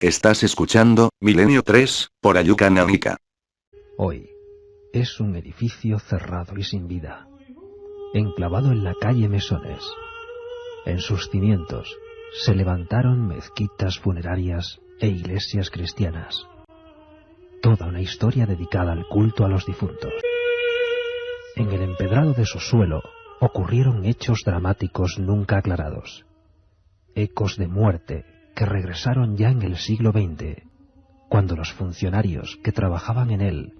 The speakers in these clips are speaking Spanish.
Estás escuchando Milenio 3, por Ayuca Náutica. Hoy es un edificio cerrado y sin vida, enclavado en la calle Mesones. En sus cimientos se levantaron mezquitas funerarias e iglesias cristianas. Toda una historia dedicada al culto a los difuntos. En el empedrado de su suelo ocurrieron hechos dramáticos nunca aclarados. Ecos de muerte que regresaron ya en el siglo XX, cuando los funcionarios que trabajaban en él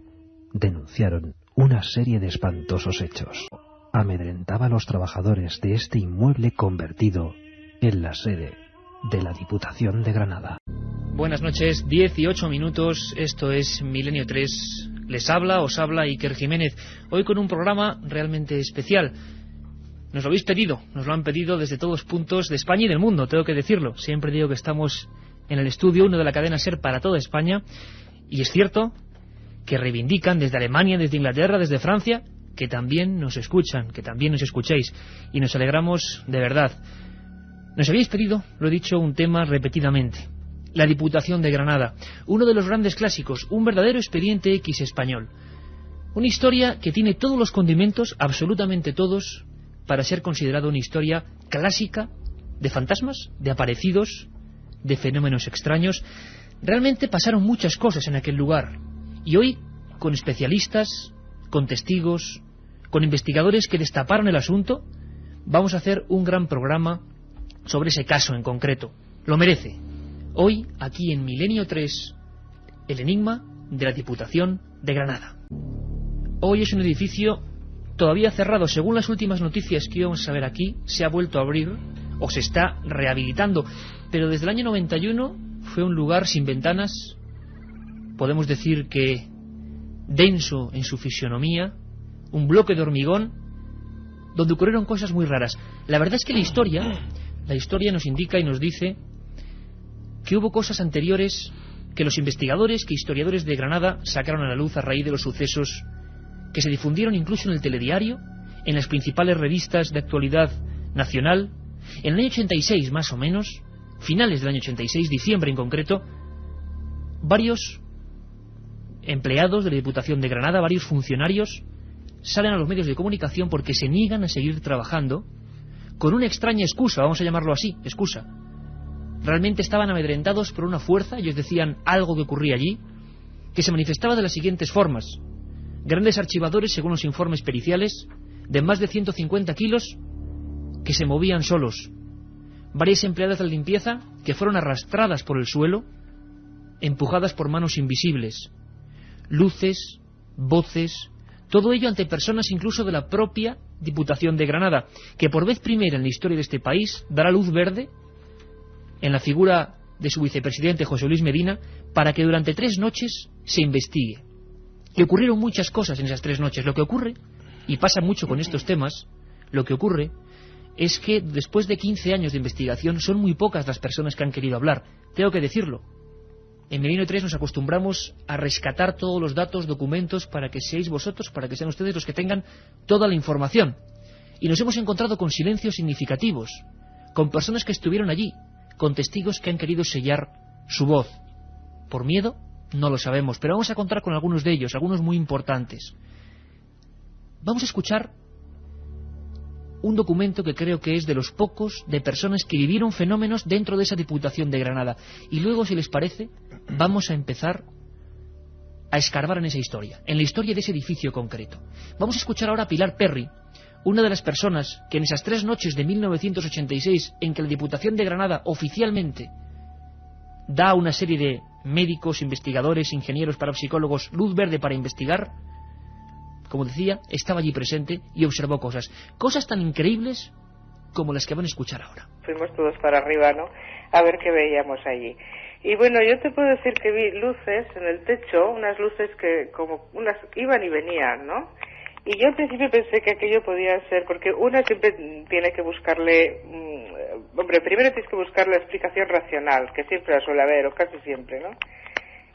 denunciaron una serie de espantosos hechos. Amedrentaba a los trabajadores de este inmueble convertido en la sede de la Diputación de Granada. Buenas noches, 18 minutos, esto es Milenio 3, os habla Iker Jiménez, hoy con un programa realmente especial. Nos lo habéis pedido, nos lo han pedido desde todos puntos de España y del mundo, tengo que decirlo. Siempre digo que estamos en el estudio 1 de la cadena SER para toda España, y es cierto que reivindican desde Alemania, desde Inglaterra, desde Francia, que también nos escuchan, que también nos escucháis, y nos alegramos de verdad. Nos habéis pedido, lo he dicho, un tema repetidamente: la Diputación de Granada, uno de los grandes clásicos, un verdadero expediente X español. Una historia que tiene todos los condimentos, absolutamente todos, para ser considerado una historia clásica de fantasmas, de aparecidos, de fenómenos extraños. Realmente pasaron muchas cosas en aquel lugar, y hoy, con especialistas, con testigos, con investigadores que destaparon el asunto, vamos a hacer un gran programa sobre ese caso en concreto. Lo merece. Hoy, aquí en Milenio 3, el enigma de la Diputación de Granada. Hoy es un edificio todavía cerrado. Según las últimas noticias que íbamos a ver aquí, se ha vuelto a abrir o se está rehabilitando, pero desde el año 91 fue un lugar sin ventanas, podemos decir que denso en su fisionomía, un bloque de hormigón donde ocurrieron cosas muy raras. La verdad es que la historia nos indica y nos dice que hubo cosas anteriores que los investigadores, que historiadores de Granada sacaron a la luz a raíz de los sucesos que se difundieron incluso en el telediario, en las principales revistas de actualidad nacional. En el año 86 más o menos, finales del año 86, diciembre en concreto, varios empleados de la Diputación de Granada, varios funcionarios, salen a los medios de comunicación porque se niegan a seguir trabajando con una extraña excusa, vamos a llamarlo así, excusa. Realmente estaban amedrentados por una fuerza, ellos decían algo que ocurría allí, que se manifestaba de las siguientes formas: grandes archivadores, según los informes periciales, de más de 150 kilos, que se movían solos, varias empleadas de limpieza que fueron arrastradas por el suelo, empujadas por manos invisibles, luces, voces, todo ello ante personas incluso de la propia Diputación de Granada, que por vez primera en la historia de este país dará luz verde, en la figura de su vicepresidente José Luis Medina, para que durante 3 noches se investigue. Y ocurrieron muchas cosas en esas 3 noches. Lo que ocurre, y pasa mucho con estos temas, lo que ocurre es que después de 15 años de investigación son muy pocas las personas que han querido hablar. Tengo que decirlo. En Milenio 3 nos acostumbramos a rescatar todos los datos, documentos, para que seáis vosotros, para que sean ustedes los que tengan toda la información. Y nos hemos encontrado con silencios significativos, con personas que estuvieron allí, con testigos que han querido sellar su voz. ¿Por miedo? No lo sabemos, pero vamos a contar con algunos de ellos, algunos muy importantes. Vamos a escuchar un documento que creo que es de los pocos de personas que vivieron fenómenos dentro de esa Diputación de Granada. Y luego, si les parece, vamos a empezar a escarbar en esa historia, en la historia de ese edificio concreto. Vamos a escuchar ahora a Pilar Perry, una de las personas que en esas 3 noches de 1986, en que la Diputación de Granada oficialmente da a una serie de médicos, investigadores, ingenieros, parapsicólogos luz verde para investigar, como decía, estaba allí presente y observó cosas tan increíbles como las que van a escuchar ahora. Fuimos todos para arriba, ¿no?, a ver qué veíamos allí. Y bueno, yo te puedo decir que vi luces en el techo, unas luces que como unas iban y venían, ¿no? Y yo al principio pensé que aquello podía ser, porque una siempre tiene que buscarle, primero tienes que buscar la explicación racional, que siempre la suele haber, o casi siempre, ¿no?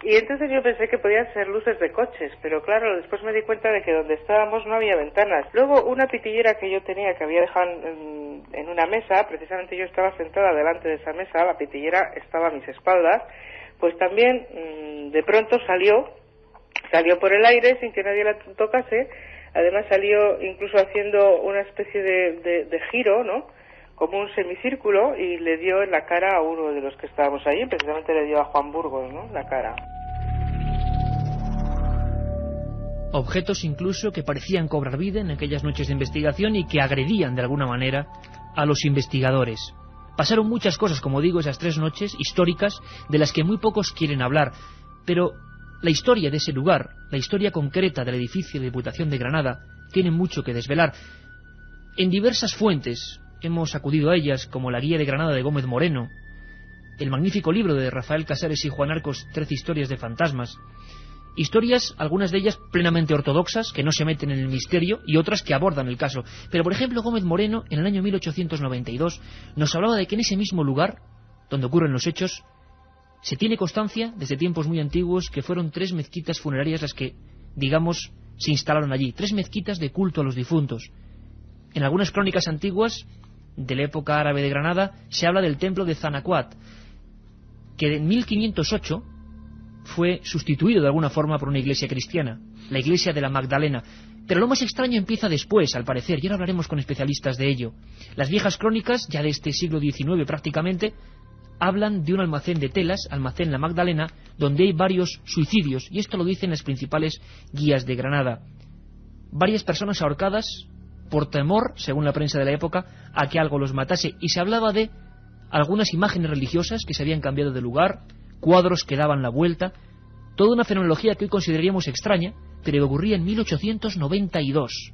Y entonces yo pensé que podían ser luces de coches, pero claro, después me di cuenta de que donde estábamos no había ventanas. Luego una pitillera que yo tenía, que había dejado en una mesa, precisamente yo estaba sentada delante de esa mesa, la pitillera estaba a mis espaldas, pues también de pronto salió por el aire sin que nadie la tocase. Además salió incluso haciendo una especie de giro, ¿no?, como un semicírculo, y le dio en la cara a uno de los que estábamos allí, precisamente le dio a Juan Burgos, ¿no?, la cara. Objetos incluso que parecían cobrar vida en aquellas noches de investigación y que agredían de alguna manera a los investigadores. Pasaron muchas cosas, como digo, esas 3 noches históricas de las que muy pocos quieren hablar, pero la historia de ese lugar, la historia concreta del edificio de Diputación de Granada, tiene mucho que desvelar. En diversas fuentes hemos acudido a ellas, como la Guía de Granada de Gómez Moreno, el magnífico libro de Rafael Casares y Juan Arcos, 13 historias de fantasmas. Historias, algunas de ellas plenamente ortodoxas, que no se meten en el misterio, y otras que abordan el caso. Pero, por ejemplo, Gómez Moreno, en el año 1892, nos hablaba de que en ese mismo lugar, donde ocurren los hechos, se tiene constancia, desde tiempos muy antiguos, que fueron 3 mezquitas funerarias las que, digamos, se instalaron allí. 3 mezquitas de culto a los difuntos. En algunas crónicas antiguas, de la época árabe de Granada, se habla del templo de Zanacuat, que en 1508 fue sustituido de alguna forma por una iglesia cristiana, la iglesia de la Magdalena. Pero lo más extraño empieza después, al parecer, y ahora hablaremos con especialistas de ello. Las viejas crónicas, ya de este siglo XIX prácticamente, hablan de un almacén de telas, almacén La Magdalena, donde hay varios suicidios, y esto lo dicen las principales guías de Granada. Varias personas ahorcadas por temor, según la prensa de la época, a que algo los matase, y se hablaba de algunas imágenes religiosas que se habían cambiado de lugar, cuadros que daban la vuelta, toda una fenomenología que hoy consideraríamos extraña, pero que ocurría en 1892.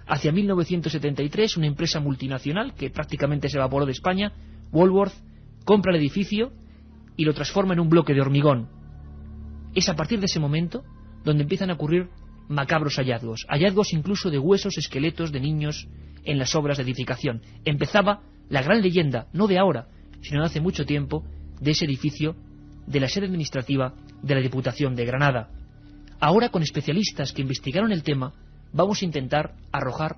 Hacia 1973, una empresa multinacional que prácticamente se evaporó de España, Woolworth, compra el edificio y lo transforma en un bloque de hormigón. Es a partir de ese momento donde empiezan a ocurrir macabros hallazgos incluso de huesos, esqueletos de niños en las obras de edificación. Empezaba la gran leyenda, no de ahora, sino de hace mucho tiempo, de ese edificio, de la sede administrativa de la Diputación de Granada. Ahora, con especialistas que investigaron el tema, vamos a intentar arrojar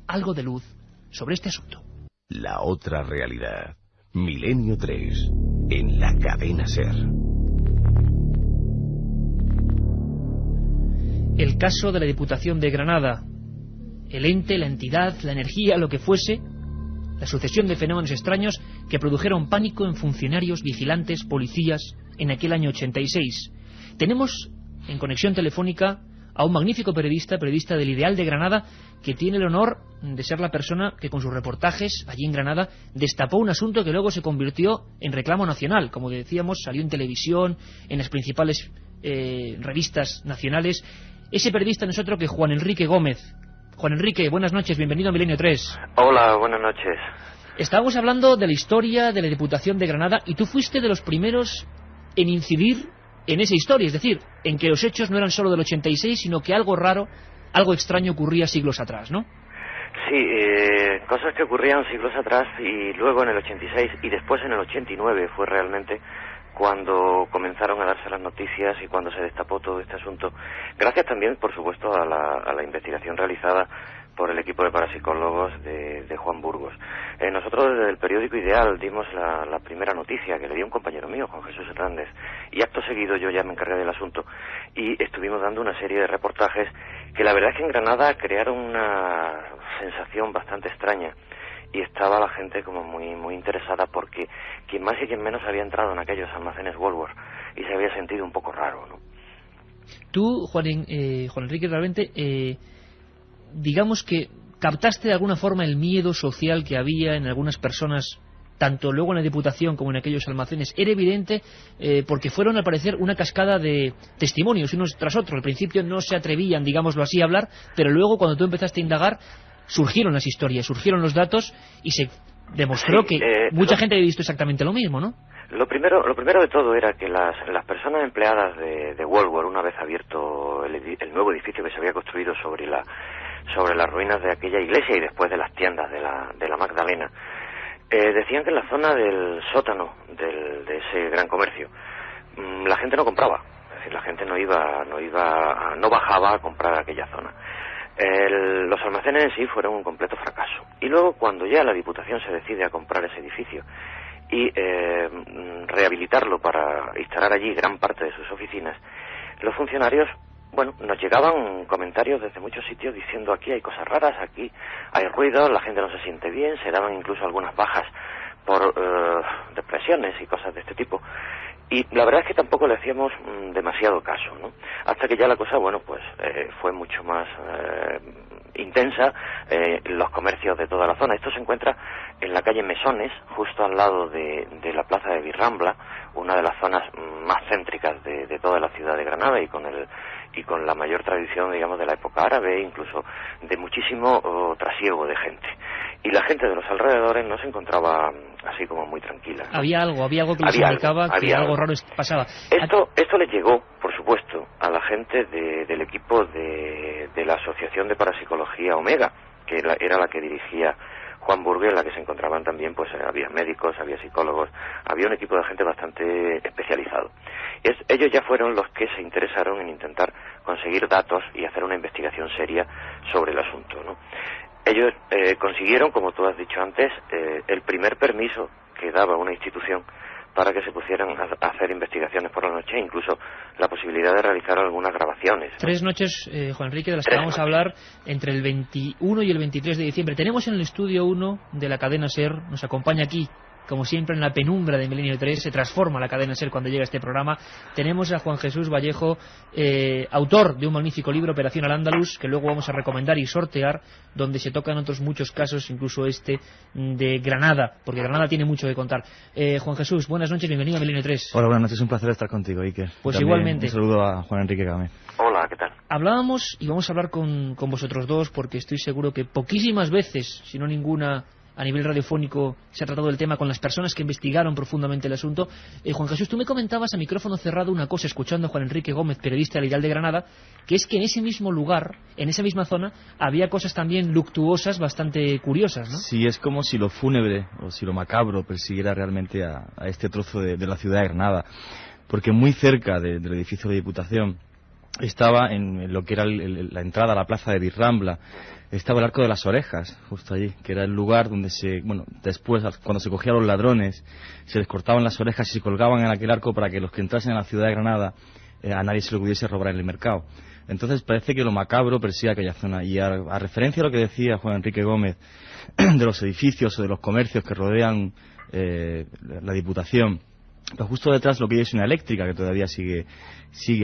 algo de luz sobre este asunto. La otra realidad. Milenio 3, en la cadena SER. El caso de la Diputación de Granada, el ente, la entidad, la energía, lo que fuese, la sucesión de fenómenos extraños que produjeron pánico en funcionarios, vigilantes, policías en aquel año 86. Tenemos en conexión telefónica a un magnífico periodista del Ideal de Granada, que tiene el honor de ser la persona que con sus reportajes allí en Granada destapó un asunto que luego se convirtió en reclamo nacional. Como decíamos, salió en televisión, en las principales revistas nacionales. Ese periodista no es otro que Juan Enrique Gómez. Juan Enrique, buenas noches, bienvenido a Milenio 3. Hola, buenas noches. Estábamos hablando de la historia de la Diputación de Granada y tú fuiste de los primeros en incidir en esa historia, es decir, en que los hechos no eran solo del 86, sino que algo raro, algo extraño ocurría siglos atrás, ¿no? Sí, cosas que ocurrían siglos atrás y luego en el 86 y después en el 89 fue realmente cuando comenzaron a darse las noticias y cuando se destapó todo este asunto. Gracias también, por supuesto, a la investigación realizada por el equipo de parapsicólogos de Juan Burgos. Nosotros desde el periódico Ideal dimos la primera noticia que le dio un compañero mío, Juan Jesús Hernández, y acto seguido yo ya me encargué del asunto y estuvimos dando una serie de reportajes que la verdad es que en Granada crearon una sensación bastante extraña y estaba la gente como muy interesada porque quien más y quien menos había entrado en aquellos almacenes Woolworth y se había sentido un poco raro, ¿no? Tú, Juan Enrique, realmente digamos que captaste de alguna forma el miedo social que había en algunas personas, tanto luego en la Diputación como en aquellos almacenes. Era evidente porque fueron al parecer una cascada de testimonios unos tras otros. Al principio no se atrevían, digámoslo así, a hablar, pero luego cuando tú empezaste a indagar surgieron las historias, surgieron los datos y se demostró que mucha gente había visto exactamente lo mismo, ¿no? Lo primero de todo era que las personas empleadas de Woolworth, una vez abierto el nuevo edificio que se había construido sobre las ruinas de aquella iglesia y después de las tiendas de la Magdalena, decían que en la zona del sótano de ese gran comercio la gente no compraba, es decir, la gente no bajaba a comprar aquella zona. Los almacenes en sí fueron un completo fracaso. Y luego cuando ya la Diputación se decide a comprar ese edificio y rehabilitarlo para instalar allí gran parte de sus oficinas, los funcionarios, bueno, nos llegaban comentarios desde muchos sitios diciendo aquí hay cosas raras, aquí hay ruido, la gente no se siente bien, se daban incluso algunas bajas por depresiones y cosas de este tipo. Y la verdad es que tampoco le hacíamos demasiado caso, ¿no? Hasta que ya la cosa, bueno, pues fue mucho más intensa, los comercios de toda la zona. Esto se encuentra en la calle Mesones, justo al lado de la plaza de Virrambla, una de las zonas más céntricas de toda la ciudad de Granada y con la mayor tradición, digamos, de la época árabe, incluso de muchísimo trasiego de gente. Y la gente de los alrededores no se encontraba así como muy tranquila, ¿no? Había algo que les indicaba que algo raro pasaba. Esto le llegó, por supuesto, a la gente del equipo de la Asociación de Parapsicología Omega, que era la que dirigía Juan Burgue, en la que se encontraban también, pues había médicos, había psicólogos, había un equipo de gente bastante especializado. Ellos ya fueron los que se interesaron en intentar conseguir datos y hacer una investigación seria sobre el asunto, ¿no? Ellos consiguieron, como tú has dicho antes, el primer permiso que daba una institución para que se pusieran a hacer investigaciones por la noche, incluso la posibilidad de realizar algunas grabaciones, ¿no? 3 noches, Juan Enrique, de las que vamos a hablar entre el 21 y el 23 de diciembre. Tenemos en el estudio 1 de la cadena SER, nos acompaña aquí, como siempre, en la penumbra de Milenio 3, se transforma la cadena SER cuando llega este programa. Tenemos a Juan Jesús Vallejo, autor de un magnífico libro, Operación Al-Ándalus, que luego vamos a recomendar y sortear, donde se tocan otros muchos casos, incluso este de Granada, porque Granada tiene mucho que contar. Juan Jesús, buenas noches, bienvenido a Milenio 3. Hola, buenas noches, un placer estar contigo, Iker. Pues también igualmente. Un saludo a Juan Enrique Gámez. Hola, ¿qué tal? Hablábamos, y vamos a hablar con vosotros dos, porque estoy seguro que poquísimas veces, si no ninguna, a nivel radiofónico se ha tratado el tema con las personas que investigaron profundamente el asunto. Juan Jesús, tú me comentabas a micrófono cerrado una cosa, escuchando a Juan Enrique Gómez, periodista del Ideal de Granada, que es que en ese mismo lugar, en esa misma zona, había cosas también luctuosas bastante curiosas, ¿no? Sí, es como si lo fúnebre o si lo macabro persiguiera realmente a este trozo de la ciudad de Granada, porque muy cerca del edificio de Diputación estaba en lo que era la entrada a la plaza de Virrambla, estaba el Arco de las Orejas, justo allí, que era el lugar donde después, cuando se cogían los ladrones, se les cortaban las orejas y se colgaban en aquel arco para que los que entrasen en la ciudad de Granada a nadie se lo pudiese robar en el mercado. Entonces parece que lo macabro persigue aquella zona. Y a referencia a lo que decía Juan Enrique Gómez de los edificios o de los comercios que rodean la Diputación, pues justo detrás lo que hay es una eléctrica que todavía sigue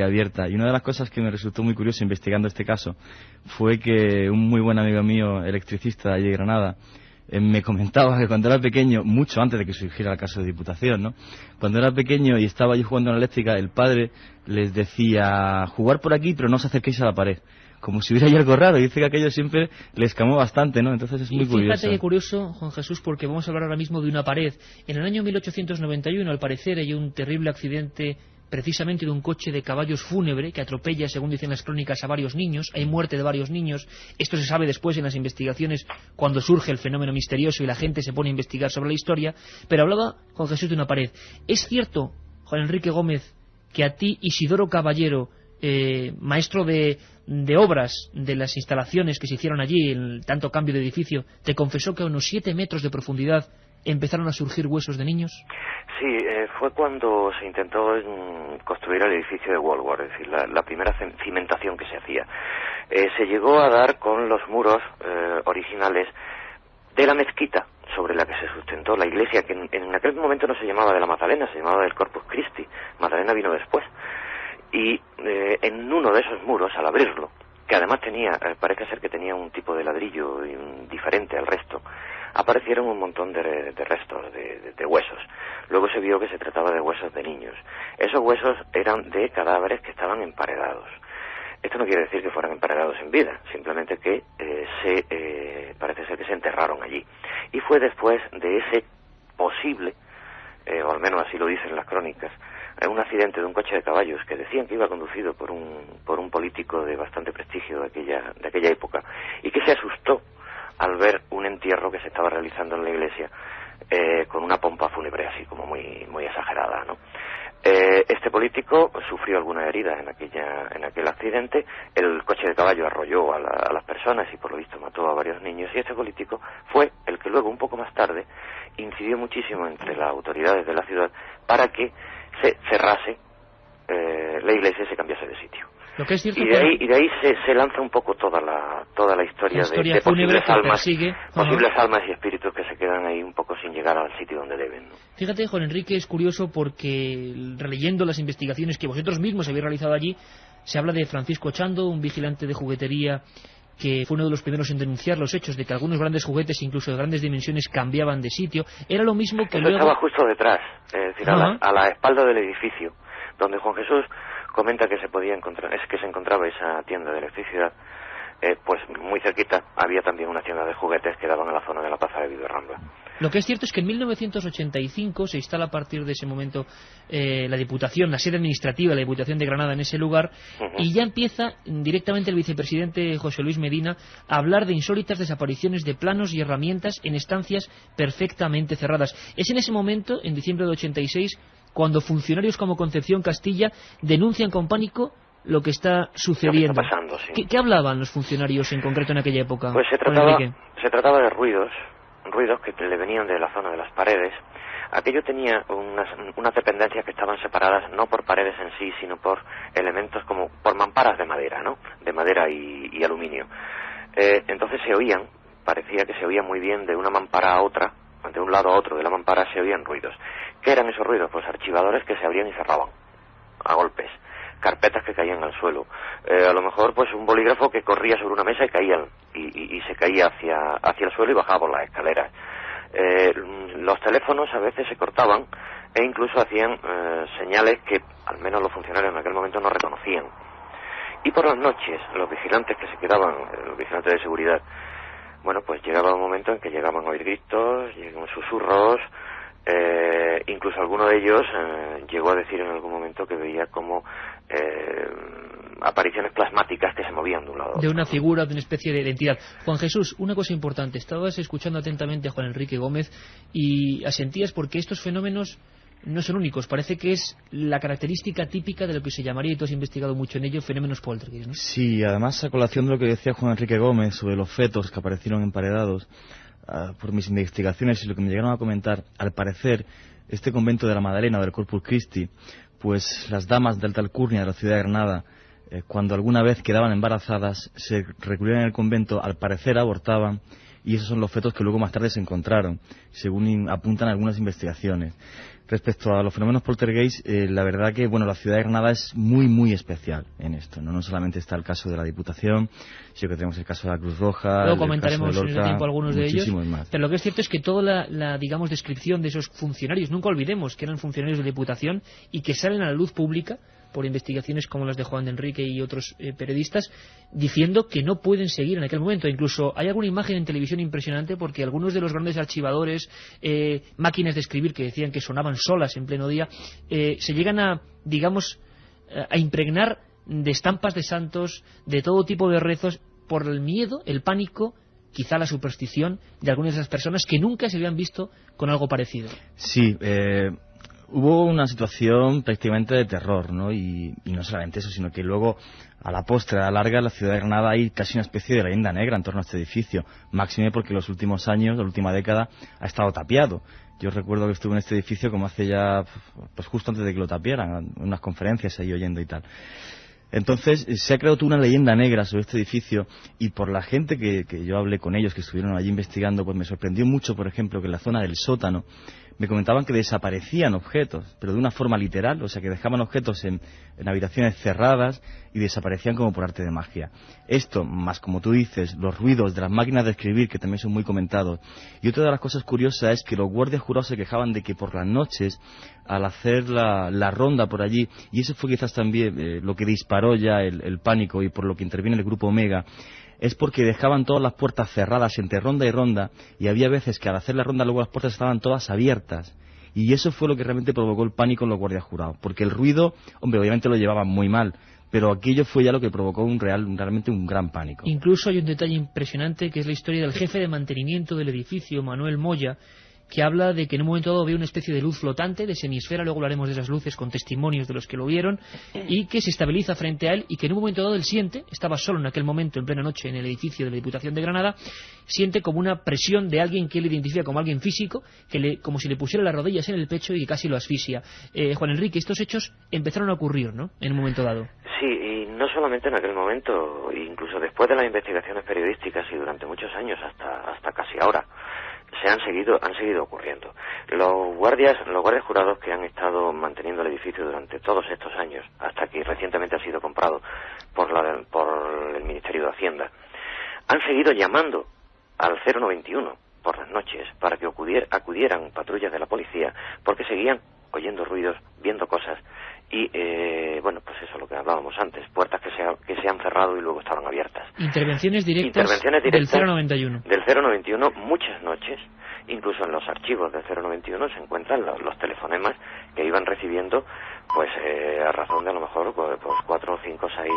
abierta. Y una de las cosas que me resultó muy curioso investigando este caso fue que un muy buen amigo mío, electricista de allí de Granada, me comentaba que cuando era pequeño, mucho antes de que surgiera el caso de Diputación, ¿no? Cuando era pequeño y estaba allí jugando a la eléctrica, el padre les decía: jugar por aquí, pero no os acerquéis a la pared. Como si hubiera ahí algo raro, y dice que aquello siempre le escamó bastante, ¿no? Entonces es muy curioso. Fíjate qué curioso, Juan Jesús, porque vamos a hablar ahora mismo de una pared. En el año 1891, al parecer, hay un terrible accidente precisamente de un coche de caballos fúnebre que atropella, según dicen las crónicas, a varios niños. Hay muerte de varios niños. Esto se sabe después en las investigaciones, cuando surge el fenómeno misterioso y la gente se pone a investigar sobre la historia. Pero hablaba Juan Jesús de una pared. ¿Es cierto, Juan Enrique Gómez, que a ti, Isidoro Caballero, maestro de obras de las instalaciones que se hicieron allí, el tanto cambio de edificio, te confesó que a unos 7 metros de profundidad empezaron a surgir huesos de niños? Sí, fue cuando se intentó construir el edificio de Woolworth, es decir, la primera cimentación que se hacía. Se llegó a dar con los muros originales de la mezquita sobre la que se sustentó la iglesia, que en aquel momento no se llamaba de la Magdalena, se llamaba del Corpus Christi. Magdalena vino después. Y en uno de esos muros, al abrirlo, que además parece ser que tenía un tipo de ladrillo diferente al resto, aparecieron un montón de restos, de huesos. Luego se vio que se trataba de huesos de niños. Esos huesos eran de cadáveres que estaban emparedados. Esto no quiere decir que fueran emparedados en vida, simplemente que parece ser que se enterraron allí. Y fue después de ese posible, o al menos así lo dicen las crónicas, un accidente de un coche de caballos que decían que iba conducido por un político de bastante prestigio de aquella época, y que se asustó al ver un entierro que se estaba realizando en la iglesia con una pompa fúnebre así como muy muy exagerada, ¿no? Este político sufrió algunas heridas en aquel accidente. El coche de caballo arrolló a las personas y por lo visto mató a varios niños, y este político fue el que luego, un poco más tarde, incidió muchísimo entre las autoridades de la ciudad para que se cerrase la iglesia y se cambiase de sitio. Lo que es cierto, y de ahí se lanza un poco toda la historia de posibles almas y espíritus que se quedan ahí un poco sin llegar al sitio donde deben, ¿no? Fíjate, Juan Enrique, es curioso porque, releyendo las investigaciones que vosotros mismos habéis realizado allí, se habla de Francisco Chando, un vigilante de juguetería que fue uno de los primeros en denunciar los hechos de que algunos grandes juguetes, incluso de grandes dimensiones, cambiaban de sitio. Era lo mismo que luego... Estaba justo detrás, es decir, a la espalda del edificio, donde Juan Jesús comenta que se encontraba esa tienda de electricidad. Pues muy cerquita había también una tienda de juguetes que daban a la zona de la Plaza de Viverrambla. Lo que es cierto es que en 1985 se instala a partir de ese momento la Diputación, la sede administrativa de la Diputación de Granada en ese lugar, y ya empieza directamente el vicepresidente José Luis Medina a hablar de insólitas desapariciones de planos y herramientas en estancias perfectamente cerradas. Es en ese momento, en diciembre de 86, cuando funcionarios como Concepción Castilla denuncian con pánico lo que está sucediendo. Lo que está pasando, sí. ¿Qué hablaban los funcionarios en concreto en aquella época? Pues se trataba de ruidos que le venían de la zona de las paredes. Aquello tenía unas dependencias que estaban separadas no por paredes en sí, sino por elementos como por mamparas de madera, ¿no? De madera y aluminio. Entonces parecía que se oía muy bien de una mampara a otra, de un lado a otro de la mampara se oían ruidos. ¿Qué eran esos ruidos? Pues archivadores que se abrían y cerraban a golpes, carpetas que caían al suelo, a lo mejor pues un bolígrafo que corría sobre una mesa y se caía hacia el suelo y bajaba por las escaleras. Los teléfonos a veces se cortaban e incluso hacían señales que al menos los funcionarios en aquel momento no reconocían. Y por las noches los vigilantes que se quedaban, los vigilantes de seguridad, bueno, pues llegaba un momento en que llegaban a oír gritos, llegaban susurros. Incluso alguno de ellos llegó a decir en algún momento que veía como apariciones plasmáticas que se movían de un lado a otro. De una figura, de una especie de entidad. Juan Jesús, una cosa importante, estabas escuchando atentamente a Juan Enrique Gómez y asentías porque estos fenómenos no son únicos, parece que es la característica típica de lo que se llamaría, y tú has investigado mucho en ello, fenómenos poltergeist, ¿no? Sí, además a colación de lo que decía Juan Enrique Gómez sobre los fetos que aparecieron emparedados, por mis investigaciones y lo que me llegaron a comentar, al parecer este convento de la Madalena del Corpus Christi, pues las damas de alta alcurnia de la ciudad de Granada, cuando alguna vez quedaban embarazadas, se recluían en el convento, al parecer abortaban, y esos son los fetos que luego más tarde se encontraron, según apuntan algunas investigaciones. Respecto a los fenómenos poltergeist, la verdad que la ciudad de Granada es muy muy especial en esto, no solamente está el caso de la Diputación, sino que tenemos el caso de la Cruz Roja. Luego comentaremos en el tiempo algunos de ellos, más. Pero lo que es cierto es que toda la digamos descripción de esos funcionarios, nunca olvidemos que eran funcionarios de Diputación y que salen a la luz pública por investigaciones como las de Juan de Enrique y otros periodistas, diciendo que no pueden seguir en aquel momento. Incluso hay alguna imagen en televisión impresionante porque algunos de los grandes archivadores, máquinas de escribir que decían que sonaban solas en pleno día, se llegan a impregnar de estampas de santos, de todo tipo de rezos, por el miedo, el pánico, quizá la superstición de algunas de esas personas que nunca se habían visto con algo parecido. Sí, hubo una situación prácticamente de terror, ¿no? Y no solamente eso, sino que luego, a la postre, a la larga, en la ciudad de Granada hay casi una especie de leyenda negra en torno a este edificio. Máxime porque en los últimos años, la última década, ha estado tapiado. Yo recuerdo que estuve en este edificio como hace ya, pues justo antes de que lo tapiaran, en unas conferencias ahí oyendo y tal. Entonces se ha creado toda una leyenda negra sobre este edificio, y por la gente que yo hablé con ellos, que estuvieron allí investigando, pues me sorprendió mucho, por ejemplo, que en la zona del sótano me comentaban que desaparecían objetos, pero de una forma literal, o sea que dejaban objetos en habitaciones cerradas y desaparecían como por arte de magia. Esto, más como tú dices, los ruidos de las máquinas de escribir, que también son muy comentados. Y otra de las cosas curiosas es que los guardias jurados se quejaban de que por las noches, al hacer la ronda por allí, y eso fue quizás también lo que disparó ya el pánico y por lo que interviene el grupo Omega, es porque dejaban todas las puertas cerradas entre ronda y ronda, y había veces que al hacer la ronda luego las puertas estaban todas abiertas, y eso fue lo que realmente provocó el pánico en los guardias jurados, porque el ruido, obviamente lo llevaban muy mal, pero aquello fue ya lo que provocó realmente un gran pánico. Incluso hay un detalle impresionante que es la historia del jefe de mantenimiento del edificio, Manuel Moya, que habla de que en un momento dado ve una especie de luz flotante, de semisfera, luego hablaremos de esas luces con testimonios de los que lo vieron, y que se estabiliza frente a él, y que en un momento dado él siente, estaba solo en aquel momento, en plena noche, en el edificio de la Diputación de Granada, siente como una presión de alguien que él identifica como alguien físico, como si le pusiera las rodillas en el pecho y que casi lo asfixia. Juan Enrique, estos hechos empezaron a ocurrir, ¿no?, en un momento dado. Sí, y no solamente en aquel momento, incluso después de las investigaciones periodísticas y durante muchos años, hasta casi ahora, han seguido ocurriendo. Los guardias jurados que han estado manteniendo el edificio durante todos estos años, hasta que recientemente ha sido comprado por el Ministerio de Hacienda, han seguido llamando al 091 por las noches para que acudieran patrullas de la policía, porque seguían oyendo ruidos, viendo cosas y, pues eso, lo que hablábamos antes, puertas que se han cerrado y luego estaban abiertas. Intervenciones directas del 091. Del 091 muchas noches, incluso en los archivos del 091 se encuentran los telefonemas que iban recibiendo, pues a razón de a lo mejor pues 4, 5, 6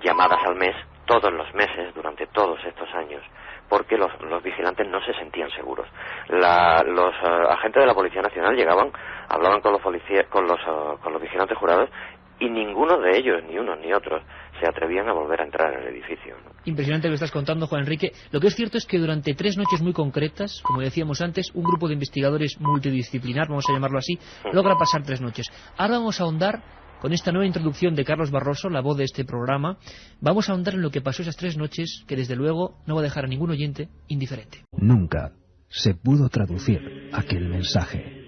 llamadas al mes, todos los meses, durante todos estos años, porque los vigilantes no se sentían seguros. Los agentes de la Policía Nacional llegaban, hablaban con los vigilantes jurados, y ninguno de ellos, ni unos ni otros, se atrevían a volver a entrar en el edificio, ¿no? Impresionante lo que estás contando, Juan Enrique. Lo que es cierto es que durante 3 noches muy concretas, como decíamos antes, un grupo de investigadores multidisciplinar, vamos a llamarlo así, logra pasar 3 noches. Ahora vamos a ahondar, con esta nueva introducción de Carlos Barroso, la voz de este programa, vamos a ahondar en lo que pasó esas 3 noches, que desde luego no va a dejar a ningún oyente indiferente. Nunca se pudo traducir aquel mensaje.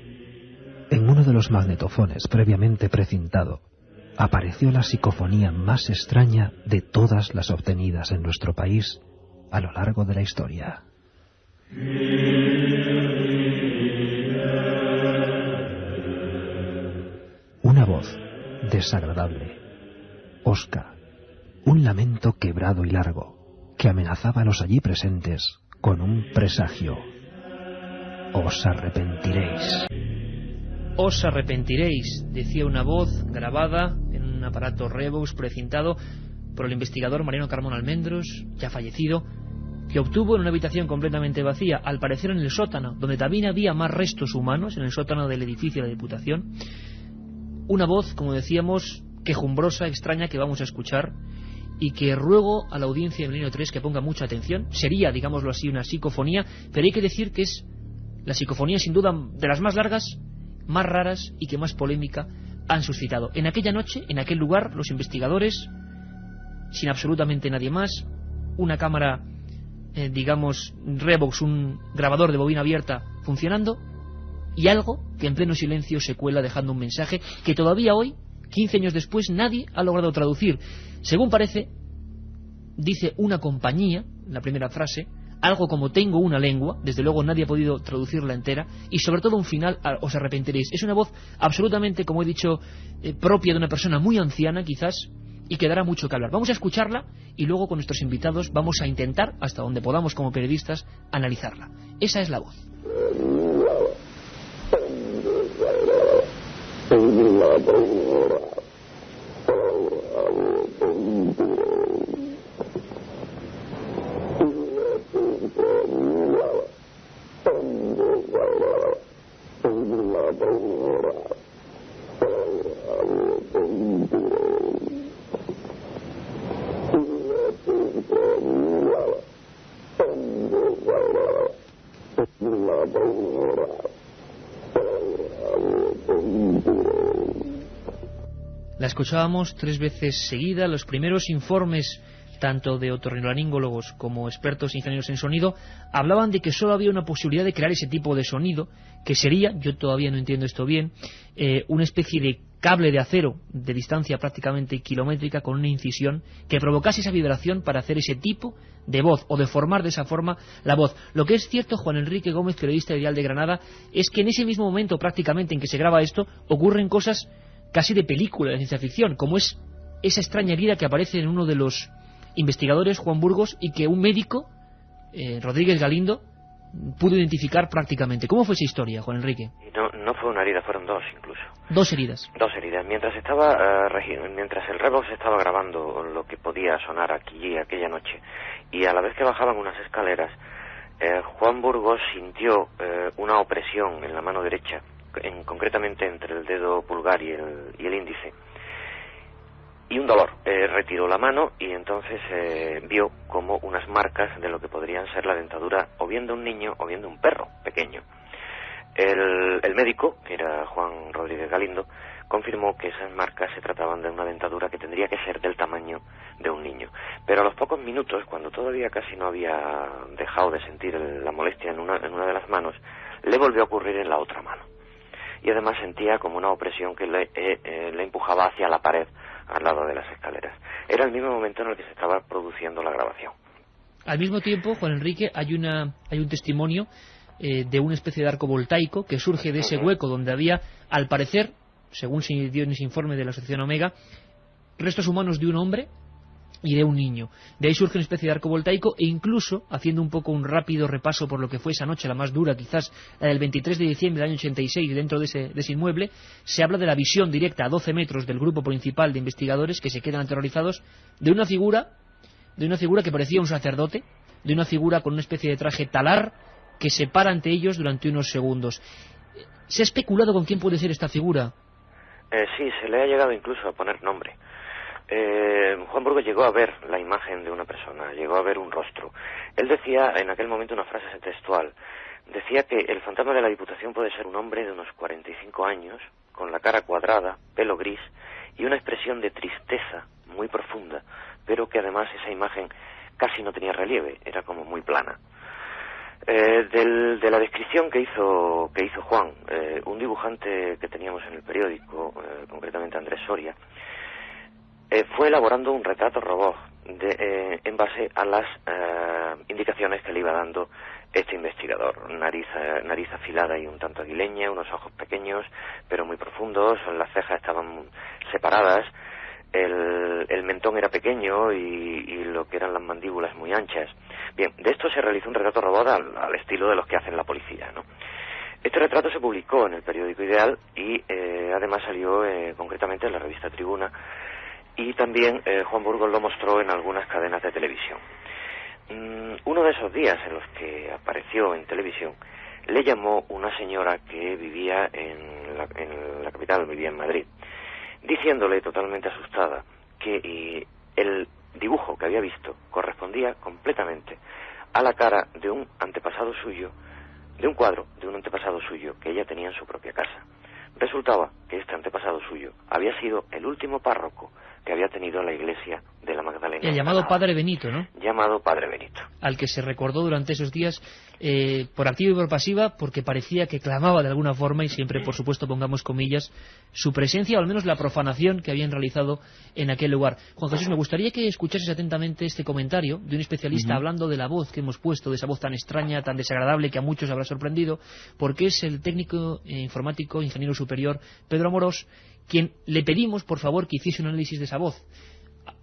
En uno de los magnetofones previamente precintado, apareció la psicofonía más extraña de todas las obtenidas en nuestro país a lo largo de la historia. Una voz desagradable, hosca, un lamento quebrado y largo que amenazaba a los allí presentes con un presagio. Os arrepentiréis. Os arrepentiréis, decía una voz grabada en un aparato Revox precintado por el investigador Mariano Carmona Almendros, ya fallecido, que obtuvo en una habitación completamente vacía, al parecer en el sótano, donde también había más restos humanos, en el sótano del edificio de la Diputación. Una voz, como decíamos, quejumbrosa, extraña, que vamos a escuchar, y que ruego a la audiencia de Milenio 3 que ponga mucha atención. Sería, digámoslo así, una psicofonía, pero hay que decir que es la psicofonía sin duda de las más largas, más raras y que más polémica han suscitado. En aquella noche, en aquel lugar, los investigadores, sin absolutamente nadie más, una cámara, digamos, Revox, un grabador de bobina abierta funcionando, y algo que en pleno silencio se cuela dejando un mensaje que todavía hoy, 15 años después, nadie ha logrado traducir. Según parece, dice una compañía, la primera frase, algo como tengo una lengua, desde luego nadie ha podido traducirla entera, y sobre todo un final, os arrepentiréis. Es una voz absolutamente, como he dicho, propia de una persona muy anciana quizás, y que dará mucho que hablar. Vamos a escucharla y luego con nuestros invitados vamos a intentar, hasta donde podamos como periodistas, analizarla. Esa es la voz. La escuchábamos 3 veces seguida. Los primeros informes, tanto de otorrinolaringólogos como expertos ingenieros en sonido, hablaban de que solo había una posibilidad de crear ese tipo de sonido, que sería, yo todavía no entiendo esto bien, una especie de cable de acero de distancia prácticamente kilométrica con una incisión que provocase esa vibración para hacer ese tipo de voz, o de formar de esa forma la voz. Lo que es cierto, Juan Enrique Gómez, periodista de Dial de Granada, es que en ese mismo momento prácticamente en que se graba esto, ocurren cosas casi de película de ciencia ficción, como es esa extraña herida que aparece en uno de los investigadores, Juan Burgos, y que un médico, Rodríguez Galindo, pudo identificar prácticamente. ¿Cómo fue esa historia, Juan Enrique? No fue una herida, fueron 2 incluso. 2 heridas. 2 heridas. Mientras el Revox estaba grabando lo que podía sonar aquí aquella noche, y a la vez que bajaban unas escaleras, Juan Burgos sintió una opresión en la mano derecha, concretamente entre el dedo pulgar y el índice, y un dolor. Retiró la mano y entonces vio como unas marcas de lo que podrían ser la dentadura o bien de un niño o bien de un perro pequeño. El médico, que era Juan Rodríguez Galindo, confirmó que esas marcas se trataban de una dentadura que tendría que ser del tamaño de un niño. Pero a los pocos minutos, cuando todavía casi no había dejado de sentir la molestia en una de las manos, le volvió a ocurrir en la otra mano. Y además sentía como una opresión que le empujaba hacia la pared al lado de las escaleras. Era el mismo momento en el que se estaba produciendo la grabación. Al mismo tiempo, Juan Enrique, hay un testimonio de una especie de arco voltaico que surge de ese hueco donde había, al parecer, según se dio en ese informe de la Asociación Omega, restos humanos de un hombre y de un niño. De ahí surge una especie de arco voltaico, e incluso, haciendo un poco un rápido repaso por lo que fue esa noche, la más dura quizás, la del 23 de diciembre del año 86, dentro de ese inmueble, se habla de la visión directa a 12 metros del grupo principal de investigadores que se quedan aterrorizados de una figura que parecía un sacerdote, de una figura con una especie de traje talar que se para ante ellos durante unos segundos. ¿Se ha especulado con quién puede ser esta figura? Sí, se le ha llegado incluso a poner nombre. Juan Burgos llegó a ver la imagen de una persona, llegó a ver un rostro. Él decía en aquel momento una frase textual. Decía que el fantasma de la Diputación puede ser un hombre de unos 45 años, con la cara cuadrada, pelo gris y una expresión de tristeza muy profunda, pero que además esa imagen casi no tenía relieve, era como muy plana. De la descripción que hizo Juan, un dibujante que teníamos en el periódico, concretamente Andrés Soria, fue elaborando un retrato robot en base a las indicaciones que le iba dando este investigador. Nariz afilada y un tanto aguileña, unos ojos pequeños pero muy profundos, las cejas estaban separadas, el mentón era pequeño y lo que eran las mandíbulas muy anchas. Bien, de esto se realizó un retrato robot al estilo de los que hacen la policía, ¿no? Este retrato se publicó en el periódico Ideal y además salió concretamente en la revista Tribuna, y también Juan Burgos lo mostró en algunas cadenas de televisión. Uno de esos días en los que apareció en televisión, le llamó una señora que vivía en la capital, vivía en Madrid, diciéndole totalmente asustada que el dibujo que había visto correspondía completamente a la cara de un antepasado suyo, de un cuadro de un antepasado suyo que ella tenía en su propia casa. Resultaba que este antepasado suyo había sido el último párroco que había tenido la iglesia de la Magdalena. El llamado Padre Benito, ¿no? Llamado Padre Benito. Al que se recordó durante esos días por activa y por pasiva, porque parecía que clamaba de alguna forma, y siempre, por supuesto, pongamos comillas, su presencia, o al menos la profanación que habían realizado en aquel lugar. Juan Jesús, me gustaría que escuchases atentamente este comentario de un especialista hablando de la voz que hemos puesto, de esa voz tan extraña, tan desagradable, que a muchos habrá sorprendido, porque es el técnico informático, ingeniero superior, Pedro Amorós, quien le pedimos, por favor, que hiciese un análisis de esa voz.